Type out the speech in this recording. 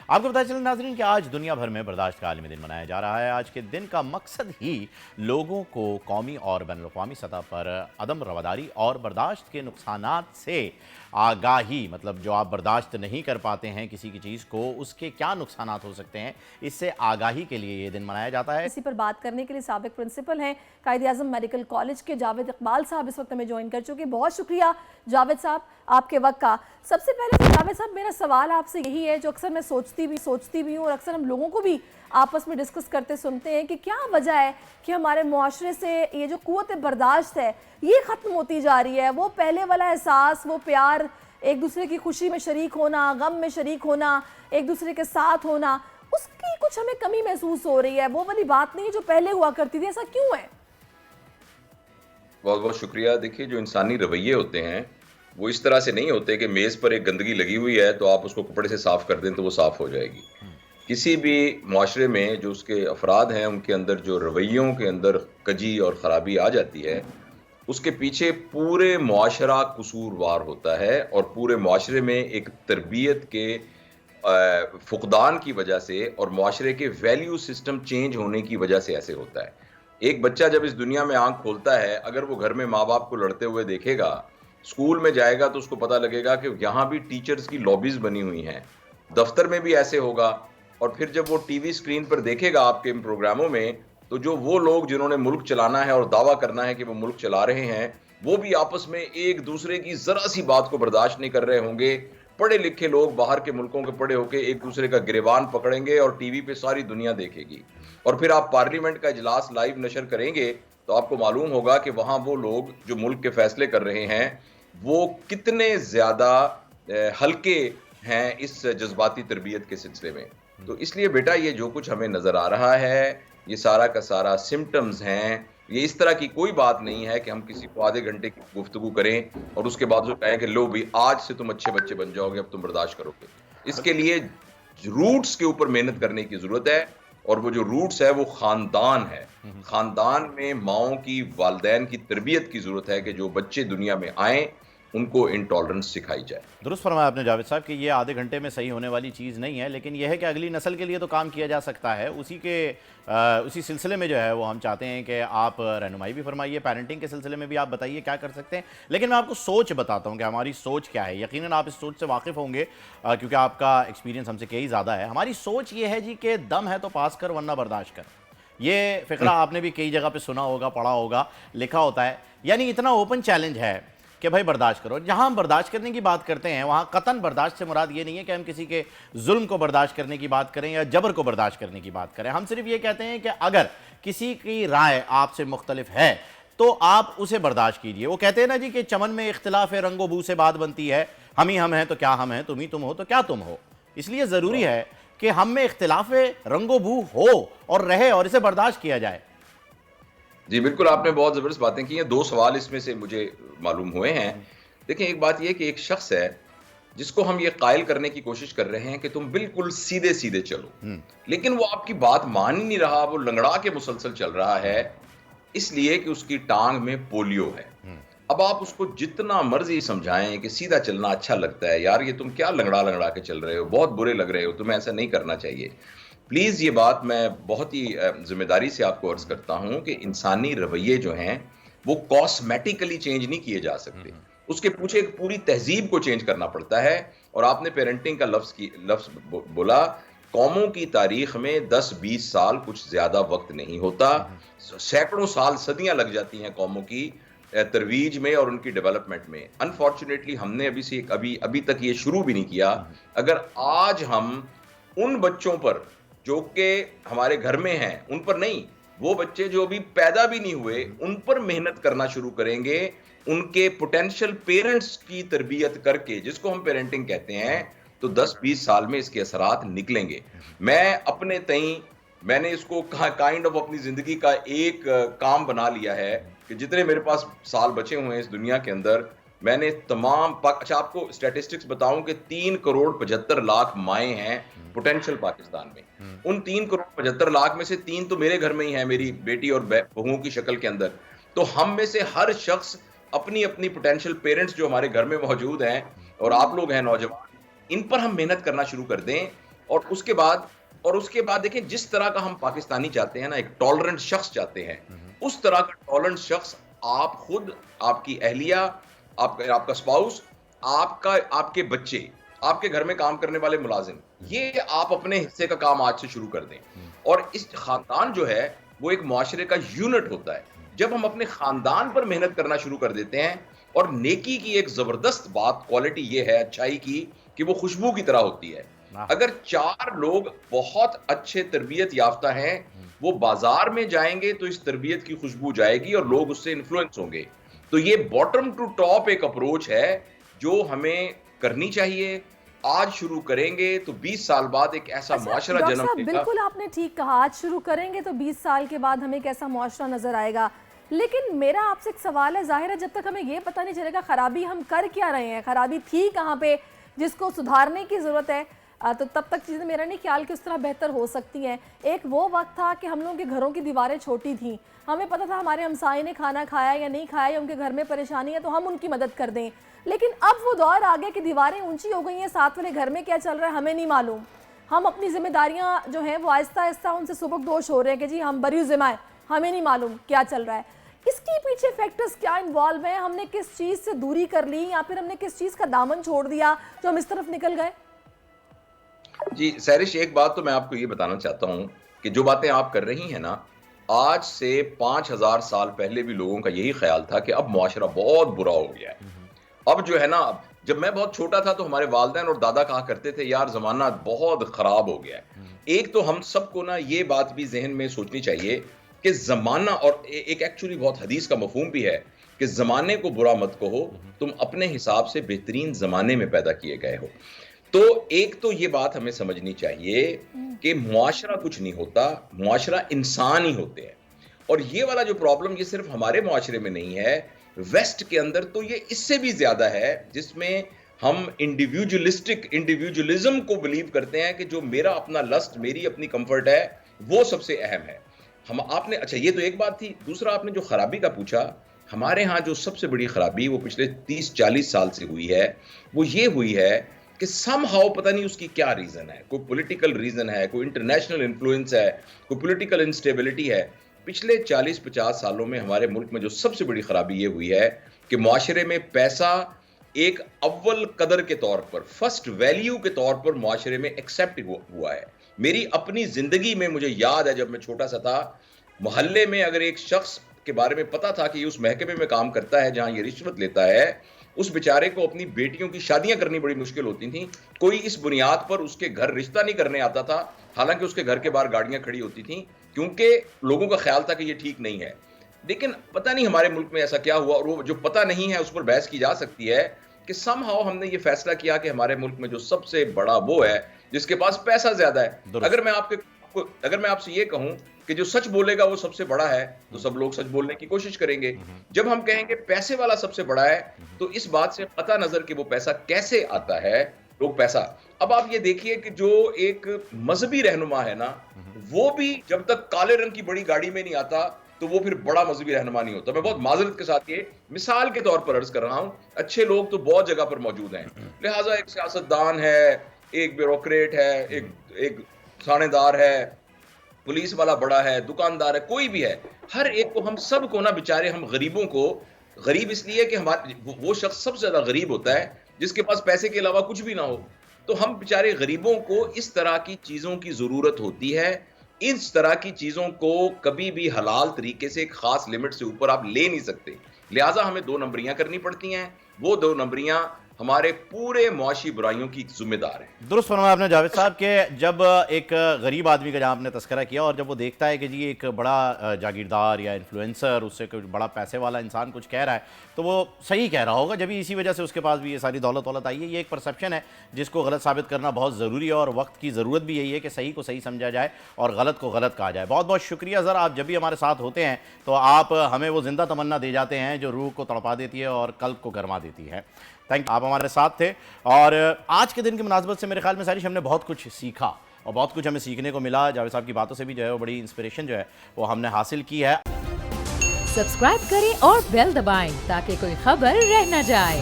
آپ کو پتہ چلا ناظرین کہ آج دنیا بھر میں برداشت کا عالمی دن منایا جا رہا ہے۔ آج کے دن کا مقصد ہی لوگوں کو قومی اور بین الاقوامی سطح پر عدم رواداری اور برداشت کے نقصانات سے آگاہی، مطلب جو آپ برداشت نہیں کر پاتے ہیں کسی کی چیز کو، اس کے کیا نقصانات ہو سکتے ہیں، اس سے آگاہی کے لیے یہ دن منایا جاتا ہے۔ اسی پر بات کرنے کے لیے سابق پرنسپل ہیں قائد اعظم میڈیکل کالج کے جاوید اقبال صاحب اس وقت ہمیں جوائن کر چکے۔ بہت شکریہ جاوید صاحب آپ کے وقت کا۔ سب سے پہلے جاوید صاحب میرا سوال آپ سے یہی ہے جو اکثر میں سوچتی بھی ہوں اور اکثر ہم لوگوں کو بھی آپس میں ڈسکس کرتے سنتے ہیں کہ کیا وجہ ہے کہ ہمارے معاشرے سے یہ جو قوت برداشت ہے یہ ختم ہوتی جا رہی ہے۔ وہ پہلے والا احساس، وہ پیار، ایک دوسرے کی خوشی میں شریک ہونا، غم میں شریک ہونا، ایک دوسرے کے ساتھ ہونا، اس کی کچھ ہمیں کمی محسوس ہو رہی ہے۔ وہ والی بات نہیں جو پہلے ہوا کرتی تھی، ایسا کیوں ہے؟ بہت بہت شکریہ۔ دیکھیے، جو انسانی رویے ہوتے ہیں وہ اس طرح سے نہیں ہوتے کہ میز پر ایک گندگی لگی ہوئی ہے تو آپ اس کو کپڑے سے صاف کر دیں تو وہ صاف ہو جائے گی۔ کسی بھی معاشرے میں جو اس کے افراد ہیں ان کے اندر جو رویوں کے اندر کجی اور خرابی آ جاتی ہے، اس کے پیچھے پورے معاشرہ قصوروار ہوتا ہے، اور پورے معاشرے میں ایک تربیت کے فقدان کی وجہ سے اور معاشرے کے ویلیو سسٹم چینج ہونے کی وجہ سے ایسے ہوتا ہے۔ ایک بچہ جب اس دنیا میں آنکھ کھولتا ہے، اگر وہ گھر میں ماں باپ کو لڑتے ہوئے دیکھے گا، اسکول میں جائے گا تو اس کو پتہ لگے گا کہ یہاں بھی ٹیچرز کی لابیز بنی ہوئی ہیں، دفتر میں بھی ایسے ہوگا، اور پھر جب وہ ٹی وی اسکرین پر دیکھے گا آپ کے ان پروگراموں میں، تو جو وہ لوگ جنہوں نے ملک چلانا ہے اور دعویٰ کرنا ہے کہ وہ ملک چلا رہے ہیں، وہ بھی آپس میں ایک دوسرے کی ذرا سی بات کو برداشت نہیں کر رہے ہوں گے۔ پڑھے لکھے لوگ باہر کے ملکوں کے پڑھے ہو کے ایک دوسرے کا گریبان پکڑیں گے اور ٹی وی پہ ساری دنیا دیکھے گی، اور پھر آپ پارلیمنٹ کا اجلاس لائیو نشر کریں گے تو آپ کو معلوم ہوگا کہ وہاں وہ لوگ جو ملک کے فیصلے کر رہے ہیں وہ کتنے زیادہ ہلکے ہیں اس جذباتی تربیت کے سلسلے میں۔ تو اس لیے بیٹا، یہ جو کچھ ہمیں نظر آ رہا ہے یہ سارا کا سارا سمٹمز ہیں۔ یہ اس طرح کی کوئی بات نہیں ہے کہ ہم کسی کو آدھے گھنٹے کی گفتگو کریں اور اس کے بعد جو کہیں کہ لو بھی آج سے تم اچھے بچے بن جاؤ گے، اب تم برداشت کرو گے۔ اس کے لیے روٹس کے اوپر محنت کرنے کی ضرورت ہے، اور وہ جو روٹس ہے وہ خاندان ہے۔ خاندان میں ماؤں کی، والدین کی تربیت کی ضرورت ہے کہ جو بچے دنیا میں آئیں ان کو انٹالرنس سکھائی جائے۔ درست فرمایا آپ نے جاوید صاحب کہ یہ آدھے گھنٹے میں صحیح ہونے والی چیز نہیں ہے، لیکن یہ ہے کہ اگلی نسل کے لیے تو کام کیا جا سکتا ہے۔ اسی سلسلے میں جو ہے وہ ہم چاہتے ہیں کہ آپ رہنمائی بھی فرمائیے، پیرنٹنگ کے سلسلے میں بھی آپ بتائیے کیا کر سکتے ہیں۔ لیکن میں آپ کو سوچ بتاتا ہوں کہ ہماری سوچ کیا ہے۔ یقیناً آپ اس سوچ سے واقف ہوں گے کیونکہ آپ کا ایکسپیرینس ہم سے کئی زیادہ ہے۔ ہماری سوچ یہ ہے جی کہ دم ہے تو پاس کر ورنہ برداشت کر۔ یہ فقرہ آپ نے بھی کئی جگہ پہ سنا ہوگا، پڑھا ہوگا، لکھا ہوتا ہے۔ یعنی اتنا اوپن چیلنج ہے کہ بھائی برداشت کرو۔ جہاں ہم برداشت کرنے کی بات کرتے ہیں وہاں قطعاً برداشت سے مراد یہ نہیں ہے کہ ہم کسی کے ظلم کو برداشت کرنے کی بات کریں یا جبر کو برداشت کرنے کی بات کریں۔ ہم صرف یہ کہتے ہیں کہ اگر کسی کی رائے آپ سے مختلف ہے تو آپ اسے برداشت کیجئے۔ وہ کہتے ہیں نا جی کہ چمن میں اختلاف رنگ و بو سے بات بنتی ہے، ہم ہی ہم ہیں تو کیا ہم ہیں، تم ہی تم ہو تو کیا تم ہو۔ اس لیے ضروری ہے کہ ہم میں اختلاف رنگ و بو ہو اور رہے اور اسے برداشت کیا جائے۔ جی بالکل، آپ نے بہت زبردست باتیں کی ہیں۔ دو سوال اس میں سے مجھے معلوم ہوئے ہیں۔ دیکھیں، ایک بات یہ کہ ایک شخص ہے جس کو ہم یہ قائل کرنے کی کوشش کر رہے ہیں کہ تم بالکل سیدھے سیدھے چلو، لیکن وہ آپ کی بات مان ہی نہیں رہا، وہ لنگڑا کے مسلسل چل رہا ہے، اس لیے کہ اس کی ٹانگ میں پولیو ہے۔ اب آپ اس کو جتنا مرضی سمجھائیں کہ سیدھا چلنا اچھا لگتا ہے، یار یہ تم کیا لنگڑا لنگڑا کے چل رہے ہو، بہت برے لگ رہے ہو، تمہیں ایسا نہیں کرنا چاہیے۔ پلیز یہ بات میں بہت ہی ذمہ داری سے آپ کو عرض کرتا ہوں کہ انسانی رویے جو ہیں وہ کاسمیٹیکلی چینج نہیں کیے جا سکتے، اس کے پیچھے ایک پوری تہذیب کو چینج کرنا پڑتا ہے۔ اور آپ نے پیرنٹنگ کا لفظ بولا، قوموں کی تاریخ میں 10-20 سال کچھ زیادہ وقت نہیں ہوتا، سینکڑوں سال، صدیاں لگ جاتی ہیں قوموں کی ترویج میں اور ان کی ڈیولپمنٹ میں۔ انفارچونیٹلی ہم نے ابھی تک یہ شروع بھی نہیں کیا۔ اگر آج ہم ان بچوں پر جو کہ ہمارے گھر میں ہیں، ان پر نہیں، وہ بچے جو ابھی پیدا بھی نہیں ہوئے ان پر محنت کرنا شروع کریں گے، ان کے پوٹینشل پیرنٹس کی تربیت کر کے، جس کو ہم پیرنٹنگ کہتے ہیں، تو 10-20 سال میں اس کے اثرات نکلیں گے۔ میں نے اس کو کائنڈ آف اپنی زندگی کا ایک کام بنا لیا ہے کہ جتنے میرے پاس سال بچے ہوئے ہیں اس دنیا کے اندر، میں نے اچھا آپ کو اسٹیٹسٹکس بتاؤں کہ 3,75,00,000 مائیں ہیں پوٹینشل پاکستان میں۔ ان 3,75,00,000 میں سے 3 تو میرے گھر میں ہی ہیں، میری بیٹی اور بہوؤں کی شکل کے اندر۔ تو ہم میں سے ہر شخص اپنی اپنی پوٹینشل پیرنٹس جو ہمارے گھر میں موجود ہیں اور آپ لوگ ہیں نوجوان، ان پر ہم محنت کرنا شروع کر دیں اور اس کے بعد دیکھیں جس طرح کا ہم پاکستانی چاہتے ہیں نا، ایک ٹالرنٹ شخص چاہتے ہیں، اس طرح کا ٹالرنٹ شخص آپ خود، آپ کی اہلیہ، آپ کا اسپاؤس، آپ کے بچے، آپ کے گھر میں کام کرنے والے ملازم، یہ آپ اپنے حصے کا کام آج سے شروع کر دیں. اور اس خاندان جو ہے وہ ایک معاشرے کا یونٹ ہوتا ہے. جب ہم اپنے خاندان پر محنت کرنا شروع کر دیتے ہیں، اور نیکی کی ایک زبردست بات، کوالٹی یہ ہے اچھائی کی، کہ وہ خوشبو کی طرح ہوتی ہے. اگر 4 لوگ بہت اچھے تربیت یافتہ ہیں، وہ بازار میں جائیں گے تو اس تربیت کی خوشبو جائے گی اور لوگ اس سے انفلوئنس ہوں گے. تو یہ باٹم ٹو ٹاپ ایک اپروچ ہے جو ہمیں کرنی چاہیے. آج شروع کریں گے تو 20 سال بعد ایک ایسا معاشرہ ڈاکٹر جنم صاحب لے گا. بالکل آپ نے ٹھیک کہا، آج شروع کریں گے تو 20 سال کے بعد ہمیں کیسا معاشرہ نظر آئے گا. لیکن میرا آپ سے ایک سوال ہے، ظاہر ہے جب تک ہمیں یہ پتہ نہیں چلے گا خرابی ہم کر کیا رہے ہیں، خرابی تھی کہاں پہ جس کو سدھارنے کی ضرورت ہے، تو تب تک چیزیں میرا نہیں خیال کہ اس طرح بہتر ہو سکتی ہیں. ایک وہ وقت تھا کہ ہم لوگوں کے گھروں کی دیواریں چھوٹی تھیں، ہمیں پتہ تھا ہمارے ہمسائے نے کھانا کھایا یا نہیں کھایا، یا ان کے گھر میں پریشانی ہے تو ہم ان کی مدد کر دیں. لیکن اب وہ دور آ گیا کہ دیواریں اونچی ہو گئی ہیں، ساتھ والے گھر میں کیا چل رہا ہے ہمیں نہیں معلوم. ہم اپنی ذمہ داریاں جو ہیں وہ آہستہ آہستہ ان سے سبکدوش ہو رہے ہیں کہ جی ہم بری ذمہ ہیں، ہمیں نہیں معلوم کیا چل رہا ہے. اس کے پیچھے فیکٹرز کیا انوالو ہیں؟ ہم نے کس چیز سے دوری کر لی، یا پھر ہم نے کس چیز کا دامن چھوڑ دیا جو ہم اس طرف نکل گئے؟ جی سہرش، ایک بات تو میں آپ کو یہ بتانا چاہتا ہوں کہ جو باتیں آپ کر رہی ہیں نا، آج سے 5000 سال پہلے بھی لوگوں کا یہی خیال تھا کہ اب معاشرہ بہت برا ہو گیا ہے. اب جو ہے نا، جب میں بہت چھوٹا تھا تو ہمارے والدین اور دادا کہا کرتے تھے یار زمانہ بہت خراب ہو گیا ہے. ایک تو ہم سب کو نا یہ بات بھی ذہن میں سوچنی چاہیے کہ زمانہ، اور ایک ایکچولی بہت حدیث کا مفہوم بھی ہے کہ زمانے کو برا مت کہو، تم اپنے حساب سے بہترین زمانے میں پیدا کیے گئے ہو. تو ایک تو یہ بات ہمیں سمجھنی چاہیے کہ معاشرہ کچھ نہیں ہوتا، معاشرہ انسان ہی ہوتے ہیں. اور یہ والا جو پرابلم یہ صرف ہمارے معاشرے میں نہیں ہے، ویسٹ کے اندر تو یہ اس سے بھی زیادہ ہے، جس میں ہم انڈیویجولزم کو بلیو کرتے ہیں کہ جو میرا اپنا لسٹ، میری اپنی کمفرٹ ہے وہ سب سے اہم ہے. آپ نے، اچھا یہ تو ایک بات تھی. دوسرا آپ نے جو خرابی کا پوچھا، ہمارے ہاں جو سب سے بڑی خرابی وہ پچھلے 30-40 سال سے ہوئی ہے، وہ یہ ہوئی ہے کہ سم ہاؤ پتہ نہیں اس کی کیا ریزن ہے، کوئی پولیٹیکل ریزن ہے، کوئی انٹرنیشنل انفلوئنس ہے، کوئی پولیٹیکل انسٹیبلٹی ہے. پچھلے 40-50 سالوں میں ہمارے ملک میں جو سب سے بڑی خرابی یہ ہوئی ہے کہ معاشرے میں پیسہ ایک اول قدر کے طور پر، فرسٹ ویلیو کے طور پر معاشرے میں ایکسیپٹ ہوا ہے. میری اپنی زندگی میں مجھے یاد ہے جب میں چھوٹا سا تھا، محلے میں اگر ایک شخص کے بارے میں پتا تھا کہ یہ اس محکمے میں کام کرتا ہے جہاں یہ رشوت لیتا ہے، اس بیچارے کو اپنی بیٹیوں کی شادیاں کرنی بڑی مشکل ہوتی تھیں. کوئی اس بنیاد پر اس کے گھر رشتہ نہیں کرنے آتا تھا، حالانکہ اس کے گھر کے باہر گاڑیاں کھڑی ہوتی تھیں، کیونکہ لوگوں کا خیال تھا کہ یہ ٹھیک نہیں ہے. لیکن پتہ نہیں ہمارے ملک میں ایسا کیا ہوا، اور وہ جو پتہ نہیں ہے اس پر بحث کی جا سکتی ہے کہ سم ہاؤ ہم نے یہ فیصلہ کیا کہ ہمارے ملک میں جو سب سے بڑا وہ ہے جس کے پاس پیسہ زیادہ ہے. اگر میں آپ سے یہ کہوں کہ جو سچ بولے گا وہ سب سے بڑا ہے، تو سب لوگ سچ بولنے کی کوشش کریں گے. جب ہم کہیں گے پیسے والا سب سے بڑا ہے، تو اس بات سے قطع نظر کہ وہ پیسہ کیسے آتا ہے، لوگ پیسہ. اب آپ یہ دیکھیے کہ جو ایک مذہبی رہنما ہے نا، وہ بھی جب تک کالے رنگ کی بڑی گاڑی میں نہیں آتا تو وہ پھر بڑا مذہبی رہنما نہیں ہوتا. میں بہت معذرت کے ساتھ یہ مثال کے طور پر عرض کر رہا ہوں، اچھے لوگ تو بہت جگہ پر موجود ہیں. لہٰذا ایک سیاستدان ہے، ایک بیوروکریٹ ہے، ایک تھانے دار ہے، پولیس والا بڑا ہے، دکاندار ہے، کوئی بھی ہے، ہر ایک کو، ہم سب کو نا بیچارے، ہم غریبوں کو، غریب اس لیے کہ وہ شخص سب سے زیادہ غریب ہوتا ہے جس کے پاس پیسے کے علاوہ کچھ بھی نہ ہو. تو ہم بیچارے غریبوں کو اس طرح کی چیزوں کی ضرورت ہوتی ہے. اس طرح کی چیزوں کو کبھی بھی حلال طریقے سے ایک خاص لمٹ سے اوپر آپ لے نہیں سکتے. لہٰذا ہمیں 2 نمبریاں کرنی پڑتی ہیں. وہ 2 نمبریاں ہمارے پورے معاشی برائیوں کی ذمہ دار ہیں. درست فرمایا آپ نے جاوید صاحب کہ جب ایک غریب آدمی کا جہاں آپ نے تذکرہ کیا، اور جب وہ دیکھتا ہے کہ جی ایک بڑا جاگیردار یا انفلوئنسر اس سے کوئی بڑا پیسے والا انسان کچھ کہہ رہا ہے تو وہ صحیح کہہ رہا ہوگا، جب اسی وجہ سے اس کے پاس بھی یہ ساری دولت آئی ہے. یہ ایک پرسیپشن ہے جس کو غلط ثابت کرنا بہت ضروری ہے، اور وقت کی ضرورت بھی یہی ہے کہ صحیح کو صحیح سمجھا جائے اور غلط کو غلط کہا جائے. بہت بہت شکریہ سر، آپ جب بھی ہمارے ساتھ ہوتے ہیں تو آپ ہمیں وہ زندہ تمنا دے جاتے ہیں جو روح کو تڑپا دیتی ہے اور قلب کو گرما دیتی ہے. تھینک، آپ ہمارے ساتھ تھے. اور آج کے دن کی مناسبت سے میرے خیال میں سارش ہم نے بہت کچھ سیکھا، اور بہت کچھ ہمیں سیکھنے کو ملا. جاوید صاحب کی باتوں سے بھی جو ہے وہ بڑی انسپریشن جو ہے وہ ہم نے حاصل کی ہے. سبسکرائب کریں اور بیل دبائیں تاکہ کوئی خبر رہ نہ جائے.